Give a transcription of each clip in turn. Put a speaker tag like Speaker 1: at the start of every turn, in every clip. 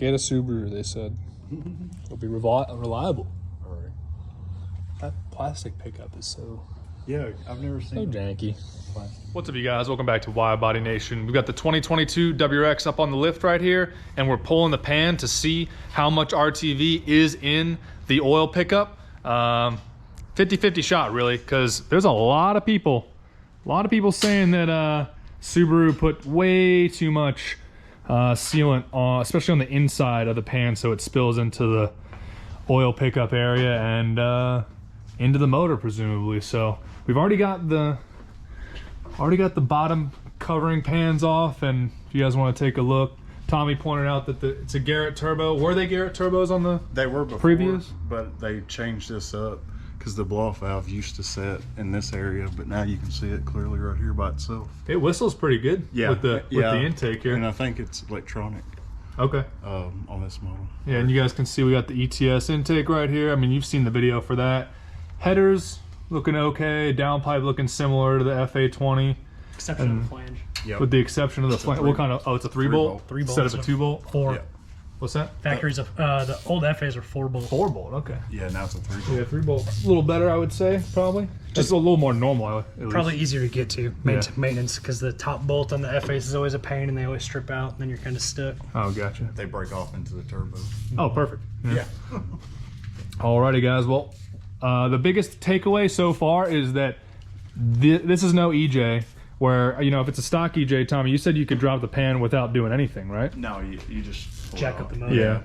Speaker 1: Get a Subaru, they said. It'll be reliable.
Speaker 2: All right.
Speaker 1: That plastic pickup is so...
Speaker 2: Yeah, I've never seen
Speaker 1: so janky.
Speaker 2: plastic.
Speaker 1: What's up, you guys? Welcome back to WIDEBODY Nation. We've got the 2022 WRX up on the lift right here, and we're pulling the pan to see how much RTV is in the oil pickup. 50-50 shot, really, because there's a lot of people saying that Subaru put way too much sealant on, especially on the inside of the pan, so it spills into the oil pickup area and into the motor, presumably. So we've already got the bottom covering pans off, and if you guys want to take a look, Tommy pointed out that it's a Garrett turbo. Were they Garrett turbos on the
Speaker 2: They were before,
Speaker 1: previous?
Speaker 2: But they changed this up because the blow-off valve used to set in this area, but now you can see it clearly right here by itself.
Speaker 1: It whistles pretty good with the intake here.
Speaker 2: And I think it's electronic.
Speaker 1: Okay.
Speaker 2: On this model.
Speaker 1: Yeah, and you guys can see we got the ETS intake right here. I mean, you've seen the video for that. Headers looking okay. Downpipe looking similar to the FA20.
Speaker 3: Exception of the flange.
Speaker 2: Yep.
Speaker 1: With the exception of the flange. What kind of? Oh, it's a 3-bolt.
Speaker 3: 3 bolts
Speaker 1: instead of a 2-bolt.
Speaker 3: 4.
Speaker 2: Yeah.
Speaker 1: What's that?
Speaker 3: Factories of the old FAs are 4 bolts.
Speaker 1: 4-bolt. Okay.
Speaker 2: Yeah, now it's a 3-bolt.
Speaker 1: Yeah, 3-bolt. A little better, I would say, probably. Just a little more normal.
Speaker 3: Probably easier to get to maintenance because the top bolt on the FAs is always a pain and they always strip out and then you're kind of stuck.
Speaker 1: Oh, gotcha.
Speaker 2: They break off into the turbo.
Speaker 1: Oh, perfect.
Speaker 2: Yeah.
Speaker 1: Alrighty, guys. Well, the biggest takeaway so far is that this is no EJ. Where, you know, if it's a stock EJ, Tommy, you said you could drop the pan without doing anything, right?
Speaker 2: No, you just
Speaker 3: Jack up the motor.
Speaker 1: Yeah.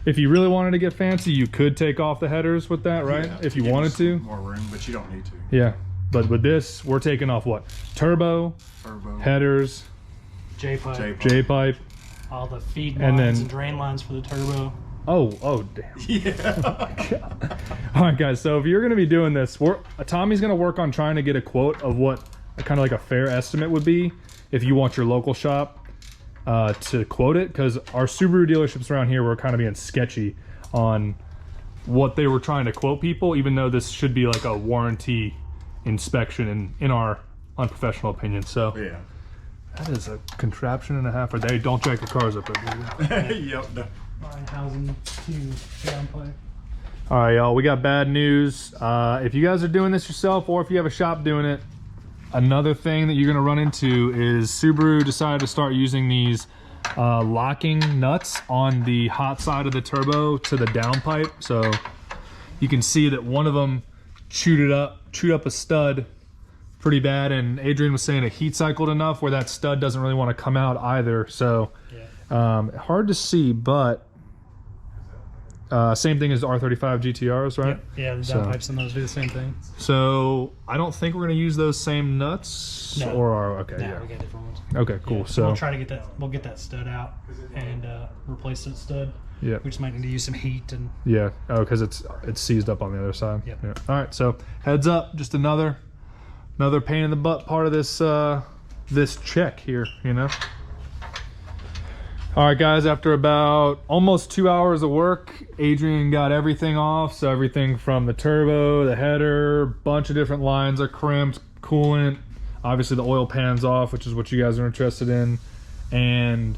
Speaker 1: If you really wanted to get fancy, you could take off the headers with that, right?
Speaker 2: Yeah,
Speaker 1: if you wanted to.
Speaker 2: More room, but you don't need to.
Speaker 1: Yeah. But with this, we're taking off what? Turbo, headers,
Speaker 3: J-pipe,
Speaker 1: J-pipe.
Speaker 3: all the feed
Speaker 1: and
Speaker 3: lines
Speaker 1: then,
Speaker 3: and drain lines for the turbo.
Speaker 1: Oh, damn.
Speaker 2: Yeah.
Speaker 1: Oh my God. All right, guys. So if you're going to be doing this, Tommy's going to work on trying to get a quote of what kind of like a fair estimate would be if you want your local shop to quote it, because our Subaru dealerships around here were kind of being sketchy on what they were trying to quote people, even though this should be like a warranty inspection in our unprofessional opinion. So
Speaker 2: Yeah.
Speaker 1: that is a contraption and a half. Or they don't jack the cars up there.
Speaker 2: Yep.
Speaker 3: Housing to downpipe.
Speaker 1: All right, y'all, we got bad news. If you guys are doing this yourself, or if you have a shop doing it, another thing that you're going to run into is Subaru decided to start using these locking nuts on the hot side of the turbo to the downpipe. So you can see that one of them chewed up a stud pretty bad, and Adrian was saying it heat cycled enough where that stud doesn't really want to come out either. So hard to see, but same thing as the R35 GTRs, right?
Speaker 3: Yeah, the downpipes and those do the same thing.
Speaker 1: So I don't think we're going to use those same nuts.
Speaker 3: No.
Speaker 1: Okay,
Speaker 3: No,
Speaker 1: yeah.
Speaker 3: we got different ones.
Speaker 1: Okay, cool.
Speaker 3: Yeah,
Speaker 1: so
Speaker 3: we'll try to get that. We'll get that stud out and replace that stud.
Speaker 1: yeah,
Speaker 3: We just might need to use some heat and.
Speaker 1: yeah. Oh, because it's seized up on the other side.
Speaker 3: Yep.
Speaker 1: Yeah. All right. So heads up, just another pain in the butt part of this this check here. You know. All right, guys. After about almost 2 hours of work, Adrian got everything off. So everything from the turbo, the header, bunch of different lines are crimped, coolant. Obviously, the oil pan's off, which is what you guys are interested in. And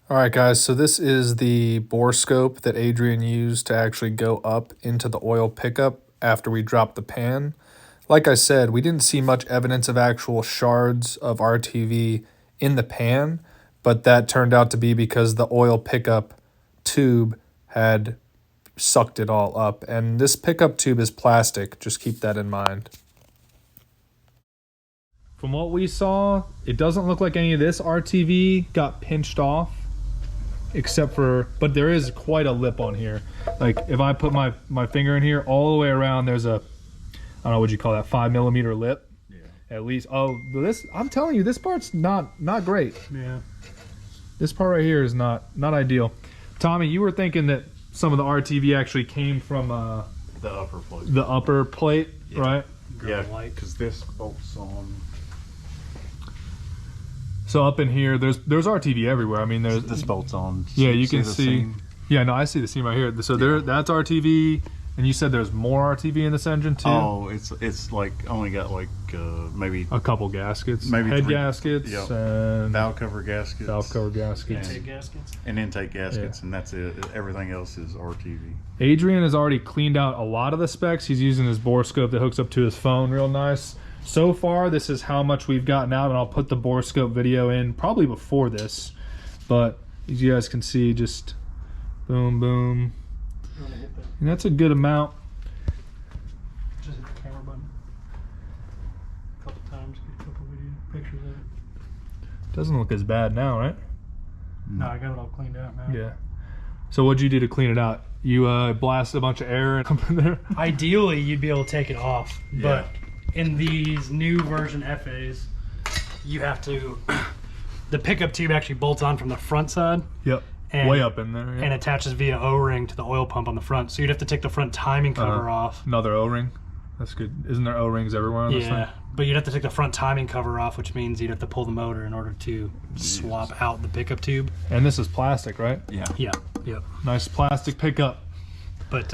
Speaker 1: all right, guys. So this is the bore scope that Adrian used to actually go up into the oil pickup after we dropped the pan. Like I said, we didn't see much evidence of actual shards of RTV in the pan, but that turned out to be because the oil pickup tube had sucked it all up. And this pickup tube is plastic. Just keep that in mind. From what we saw, it doesn't look like any of this RTV got pinched off, but there is quite a lip on here. Like if I put my finger in here, all the way around, there's I don't know what you call that, 5mm lip. Yeah. At least. Oh, I'm telling you, this part's not great.
Speaker 3: Yeah.
Speaker 1: This part right here is not ideal. Tommy, you were thinking that some of the RTV actually came from
Speaker 2: the upper plate.
Speaker 1: The upper plate,
Speaker 2: yeah.
Speaker 1: Right?
Speaker 2: Yeah, because this bolts on.
Speaker 1: So up in here, there's RTV everywhere. I mean, there's
Speaker 2: this bolts on.
Speaker 1: Yeah, you can
Speaker 2: the
Speaker 1: see.
Speaker 2: seam?
Speaker 1: Yeah, no, I see the seam right here. So that's RTV. And you said there's more RTV in this engine too?
Speaker 2: Oh, it's like only got like maybe
Speaker 1: a couple gaskets,
Speaker 2: maybe
Speaker 1: head
Speaker 2: 3
Speaker 1: gaskets,
Speaker 2: yep.
Speaker 1: and
Speaker 2: valve cover gaskets,
Speaker 3: Intake gaskets.
Speaker 2: and intake gaskets, and that's it. Everything else is RTV.
Speaker 1: Adrian has already cleaned out a lot of the specs. He's using his bore scope that hooks up to his phone real nice. So far, this is how much we've gotten out, and I'll put the bore scope video in probably before this, but as you guys can see, just boom, boom. And that's a good amount.
Speaker 3: Just hit the camera button a couple times, get a couple video pictures of it.
Speaker 1: Doesn't look as bad now, right?
Speaker 3: No, I got it all cleaned out now.
Speaker 1: Yeah. So what'd you do to clean it out? You blasted a bunch of air and up in there?
Speaker 3: Ideally, you'd be able to take it off,
Speaker 2: Yeah.
Speaker 3: but in these new version FAs, you have to. The pickup tube actually bolts on from the front side.
Speaker 1: Yep.
Speaker 3: And,
Speaker 1: way up in there. Yeah.
Speaker 3: And attaches via O-ring to the oil pump on the front. So you'd have to take the front timing cover off.
Speaker 1: Another O-ring. That's good. Isn't there O-rings everywhere on this thing?
Speaker 3: Yeah, but you'd have to take the front timing cover off, which means you'd have to pull the motor in order to swap out the pickup tube.
Speaker 1: And this is plastic, right?
Speaker 2: Yeah.
Speaker 3: Yeah, yeah.
Speaker 1: Nice plastic pickup.
Speaker 3: But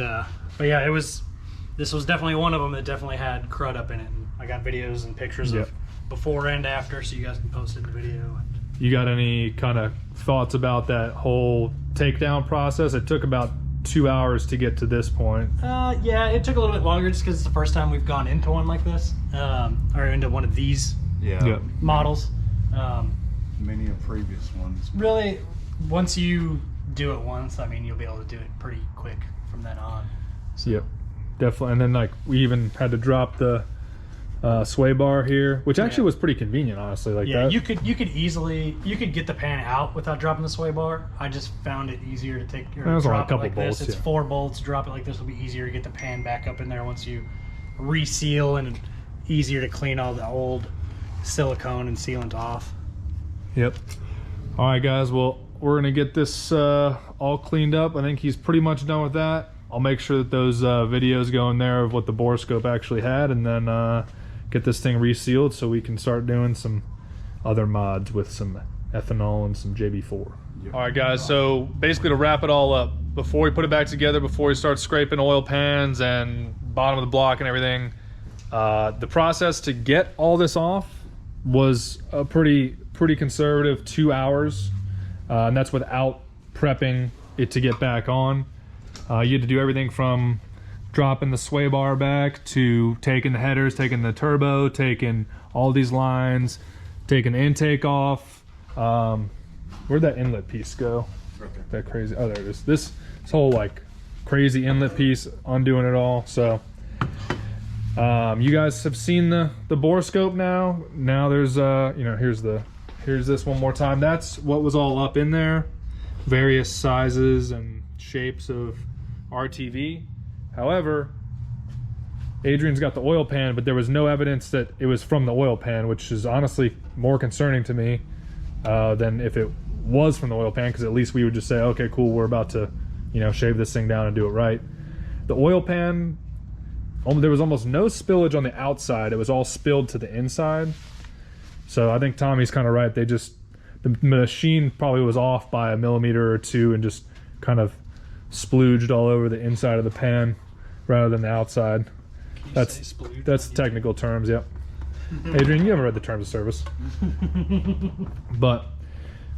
Speaker 3: yeah, this was definitely one of them that definitely had crud up in it. And I got videos and pictures of before and after, so you guys can post it in the video.
Speaker 1: You got any kind of thoughts about that whole takedown process? It took about 2 hours to get to this point.
Speaker 3: Yeah, it took a little bit longer just because it's the first time we've gone into one like this, or into one of these models.
Speaker 2: Many of previous ones.
Speaker 3: Really, once you do it once, I mean, you'll be able to do it pretty quick from then on. So.
Speaker 1: Yep, definitely. And then like we even had to drop the sway bar here, which actually was pretty convenient, honestly. Like that.
Speaker 3: you could easily get the pan out without dropping the sway bar. I just found it easier to take or
Speaker 1: was only
Speaker 3: drop
Speaker 1: a couple
Speaker 3: it like
Speaker 1: bolts,
Speaker 3: this. It's 4 bolts. Drop it like this will be easier to get the pan back up in there once you reseal, and easier to clean all the old silicone and sealant off.
Speaker 1: Yep. All right, guys. Well, we're gonna get this all cleaned up. I think he's pretty much done with that. I'll make sure that those videos go in there of what the bore scope actually had, and then get this thing resealed so we can start doing some other mods with some ethanol and some JB4. Yep. All right, guys. So basically, to wrap it all up, before we put it back together, before we start scraping oil pans and bottom of the block and everything, the process to get all this off was a pretty conservative 2 hours, and that's without prepping it to get back on. You had to do everything from dropping the sway bar back to taking the headers, taking the turbo, taking all these lines, taking the intake off. Where'd that inlet piece go?
Speaker 2: Right there.
Speaker 1: That crazy. Oh, there it is. This whole like crazy inlet piece, undoing it all. So you guys have seen the bore scope now. Now there's here's this one more time. That's what was all up in there, various sizes and shapes of RTV. However, Adrian's got the oil pan, but there was no evidence that it was from the oil pan, which is honestly more concerning to me than if it was from the oil pan, because at least we would just say, okay, cool, we're about to, shave this thing down and do it right. The oil pan, there was almost no spillage on the outside. It was all spilled to the inside. So I think Tommy's kind of right. The machine probably was off by 1 millimeter or 2 and just kind of splooged all over the inside of the pan rather than the outside. That's technical terms. Yep. Adrian, you haven't read the terms of service. But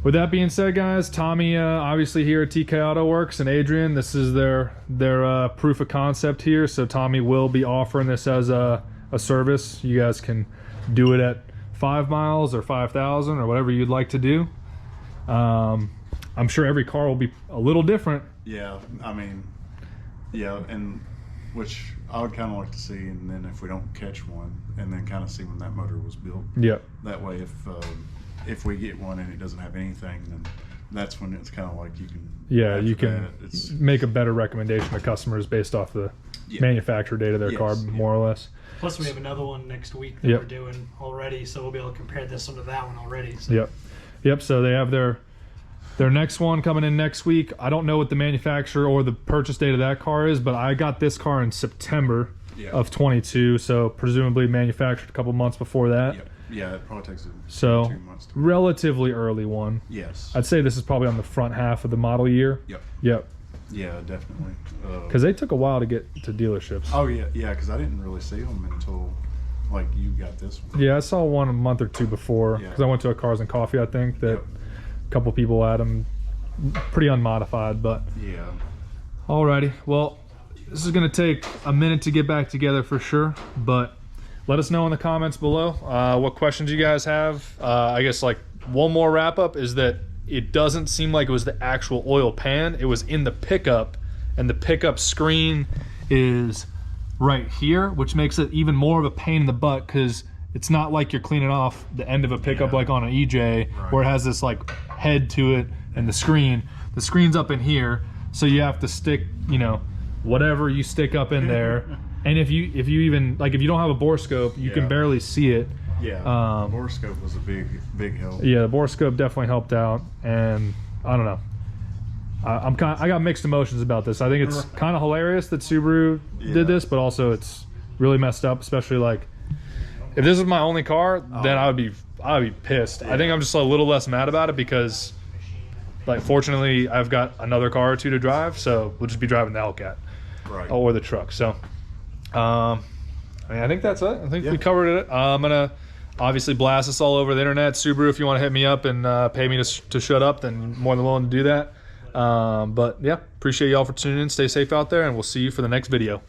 Speaker 1: with that being said, guys, Tommy obviously here at TK Auto Works, and Adrian, this is their proof of concept here. So Tommy will be offering this as a service. You guys can do it at 5 miles or 5,000 or whatever you'd like to do. I'm sure every car will be a little different.
Speaker 2: Yeah, I mean, yeah, and which I would kind of like to see, and then if we don't catch one, and then kind of see when that motor was built.
Speaker 1: Yep.
Speaker 2: That way, if we get one and it doesn't have anything, then that's when it's kind of like you can.
Speaker 1: Yeah, you can make a better recommendation to customers based off the manufacturer date of their car, more or less.
Speaker 3: Plus, we have another one next week that we're doing already, so we'll be able to compare this one to that one already. So.
Speaker 1: Yep. So they have their next one coming in next week. I don't know what the manufacturer or the purchase date of that car is, but I got this car in September of 22, so presumably manufactured a couple months before that.
Speaker 2: Yep. Yeah, it probably takes 2 months.
Speaker 1: Relatively early one.
Speaker 2: Yes.
Speaker 1: I'd say this is probably on the front half of the model year.
Speaker 2: Yep.
Speaker 1: Yep.
Speaker 2: Yeah, definitely.
Speaker 1: Because they took a while to get to dealerships.
Speaker 2: Oh yeah, yeah. Because I didn't really see them until like you got this one.
Speaker 1: Yeah, I saw one a month or two before
Speaker 2: Yeah.
Speaker 1: because I went to a Cars and Coffee. I think that
Speaker 2: Yep.
Speaker 1: a couple people had them, pretty unmodified. But
Speaker 2: Yeah.
Speaker 1: alrighty, well, this is gonna take a minute to get back together for sure. But let us know in the comments below what questions you guys have. I guess like one more wrap up is that it doesn't seem like it was the actual oil pan. It was in the pickup, and the pickup screen is right here, which makes it even more of a pain in the butt because it's not like you're cleaning off the end of a pickup like on an EJ where it has this like head to it and the screen's up in here, so you have to stick, you know, whatever you stick up in there. And if you even like, if you don't have a bore scope, you can barely see it.
Speaker 2: Yeah. Borescope was a big help.
Speaker 1: Yeah, the bore scope definitely helped out, and I don't know. I got mixed emotions about this. I think it's kind of hilarious that Subaru did this, but also it's really messed up. Especially like, if this was my only car, then I'd be pissed. I think I'm just a little less mad about it because, like, fortunately I've got another car or two to drive, so we'll just be driving the Hellcat or the truck. So, I mean, I think that's it. I think we covered it. I'm gonna obviously blast this all over the internet. Subaru, if you want to hit me up and pay me to shut up, then I'm more than willing to do that. But yeah, appreciate y'all for tuning in. Stay safe out there, and we'll see you for the next video.